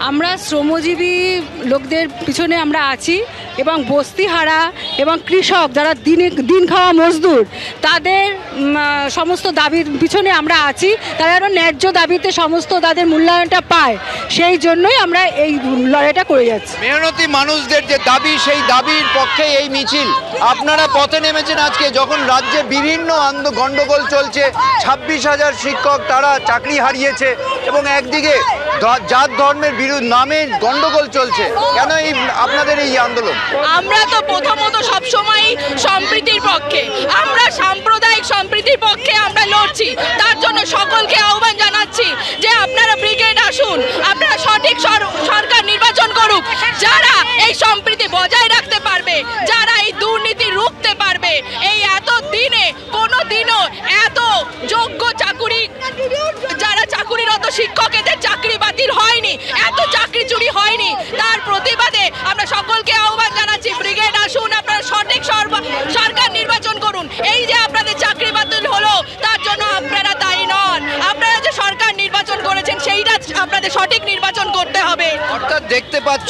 আমরা শ্রমজীবী লোকদের পিছনে আমরা আছি এবং বস্তিহারা এবং কৃষক যারা দিন খাওয়া মজদুর তাদের সমস্ত দাবির পিছনে আমরা আছি। তারা যেন ন্যায্য দাবিতে সমস্ত তাদের মূল্যায়নটা পায়, সেই জন্যই আমরা এই লড়াইটা করে যাচ্ছি। মেহনতি মানুষদের যে দাবি, সেই দাবির পক্ষে এই মিছিল। আপনারা পথে নেমেছেন আজকে, যখন রাজ্যে বিভিন্ন গন্ডগোল চলছে, 26,000 শিক্ষক তারা চাকরি হারিয়েছে এবং একদিকে জাত ধর্মের নামে গন্ডগোল চলছে। কেন এই আপনাদের এই আন্দোলন? আমরা তো প্রথমত সবসময় সম্প্রীতির পক্ষে, আমরা সাম্প্রদায়িক সম্প্রীতির পক্ষে আমরা লড়ছি। তার জন্য সকলকে আহ্বান জানাচ্ছি যে আপনারা ব্রিগেড আসুন, আপনারা সঠিক সরকার নির্বাচন করুক, যারা এই সম্প্রীতি বজায় রাখতে পারবে, যারা এই দুর্নীতি রুখতে পারবে। এই এত দিনে কোনো দিনও এত যোগ্য যারা চাকুরিরত শিক্ষক, এদের চাকরি বাতিল হয়নি, এত চাকরি চুরি হয়নি। তার প্রতিবাদে আমরা সকলকে আহ্বান জানাচ্ছি, ব্রিগেড আসুন, আপনারা সঠিক সরকার নির্বাচন করুন। এই যে আপনাদের চাকরি বাতিল হলো, তার জন্য আপনারা দায়ী নন। আপনারা যে সরকার নির্বাচন করেছেন সেইটা আপনাদের সঠিক নির্বাচন করতে হবে। অর্থাৎ দেখতে পাচ্ছ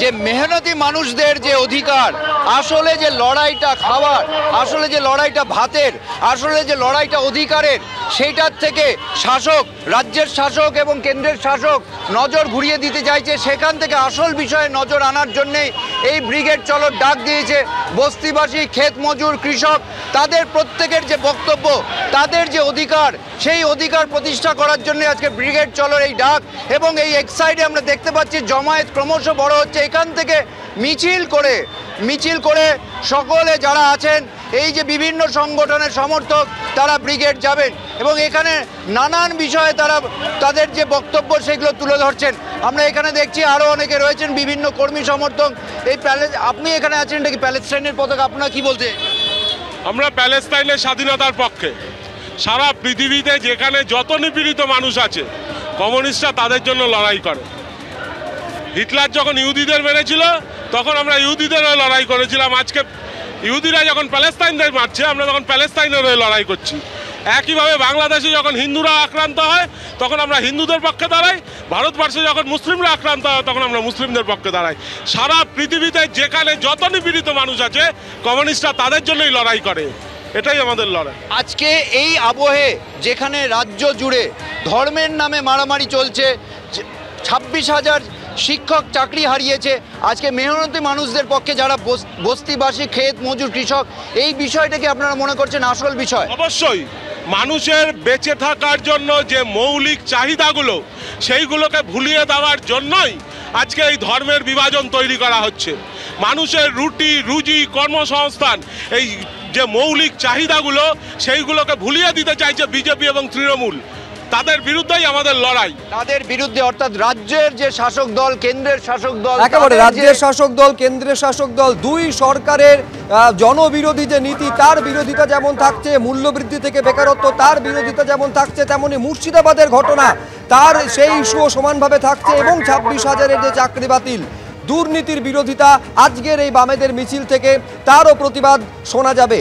যে মেহনতি মানুষদের যে অধিকার, আসলে যে লড়াইটা খাওয়ার, আসলে যে লড়াইটা ভাতের, আসলে যে লড়াইটা অধিকারের, সেইটার থেকে শাসক, রাজ্যের শাসক এবং কেন্দ্রের শাসক নজর ঘুরিয়ে দিতে চাইছে। সেখান থেকে আসল বিষয়ে নজর আনার জন্যেই এই ব্রিগেড চলোর ডাক দিয়েছে বস্তিবাসী, ক্ষেত মজুর, কৃষক। তাদের প্রত্যেকের যে বক্তব্য, তাদের যে অধিকার, সেই অধিকার প্রতিষ্ঠা করার জন্য আজকে ব্রিগেড চলোর এই ডাক। এবং এই এক সাইডে আমরা দেখতে পাচ্ছি জমায়েত ক্রমশ বড় হচ্ছে। এখান থেকে মিছিল করে সকলে যারা আছেন, এই যে বিভিন্ন সংগঠনের সমর্থক, তারা ব্রিগেড যাবেন এবং এখানে নানান বিষয়ে তারা তাদের যে বক্তব্য সেগুলো তুলে ধরছেন। আমরা এখানে দেখছি আরও অনেকে রয়েছেন, বিভিন্ন কর্মী সমর্থক। এই আপনি এখানে আছেন, এটা কি প্যালেস্টাইনের পতাকা? আপনারা কি বলতে? আমরা প্যালেস্টাইনের স্বাধীনতার পক্ষে। সারা পৃথিবীতে যেখানে যত নিপীড়িত মানুষ আছে, কমিউনিস্টরা তাদের জন্য লড়াই করে। হিটলার যখন ইহুদিদের মেরেছিল, তখন আমরা ইহুদিদের হয়ে লড়াই করেছিলাম। আজকে ইহুদিরা যখন প্যালেস্টাইনদের মারছে, আমরা তখন প্যালেস্টাইনের হয়ে লড়াই করছি। একইভাবে বাংলাদেশে যখন হিন্দুরা আক্রান্ত হয়, তখন আমরা হিন্দুদের পক্ষে দাঁড়াই। ভারতবর্ষে যখন মুসলিমরা আক্রান্ত হয়, তখন আমরা মুসলিমদের পক্ষে দাঁড়াই। সারা পৃথিবীতে যেখানে যত নিপীড়িত মানুষ আছে, কমিউনিস্টরা তাদের জন্যই লড়াই করে। এটাই আমাদের লড়াই। আজকে এই আবহে যেখানে রাজ্য জুড়ে ধর্মের নামে মারামারি চলছে, 26,000 শিক্ষক চাকরি হারিয়েছে, আজকে মেহনতি মানুষদের পক্ষে যারা বস্তিবাসী, ক্ষেত মজুর, কৃষক, এই বিষয়টাকে আপনারা মনে করছেন আসল বিষয়? অবশ্যই। মানুষের বেঁচে থাকার জন্য যে মৌলিক চাহিদাগুলো, সেইগুলোকে ভুলিয়ে দেওয়ার জন্যই আজকে এই ধর্মের বিভাজন তৈরি করা হচ্ছে। মানুষের রুটি রুজি, কর্মসংস্থান, এই যে মৌলিক চাহিদাগুলো, সেইগুলোকে ভুলিয়ে দিতে চাইছে বিজেপি এবং তৃণমূল। তাদের বিরুদ্ধেই আমাদের লড়াই। তাদের বিরুদ্ধে, অর্থাৎ রাজ্যের যে শাসক দল, কেন্দ্রের শাসক দল, একেবারে রাজ্যের শাসক দল, কেন্দ্রের শাসক দল, দুই সরকারের জনবিরোধী যে নীতি, তার বিরোধিতা যেমন থাকছে, মূল্যবৃদ্ধি থেকে বেকারত্ব, তার বিরোধিতা যেমন থাকছে, তেমনি মুর্শিদাবাদের ঘটনা, তার সেই ইস্যুও সমানভাবে থাকছে। এবং 26,000-এর যে চাকরি বাতিল, দুর্নীতির বিরোধিতা আজকের এই বামেদের মিছিল থেকে তারও প্রতিবাদ শোনা যাবে।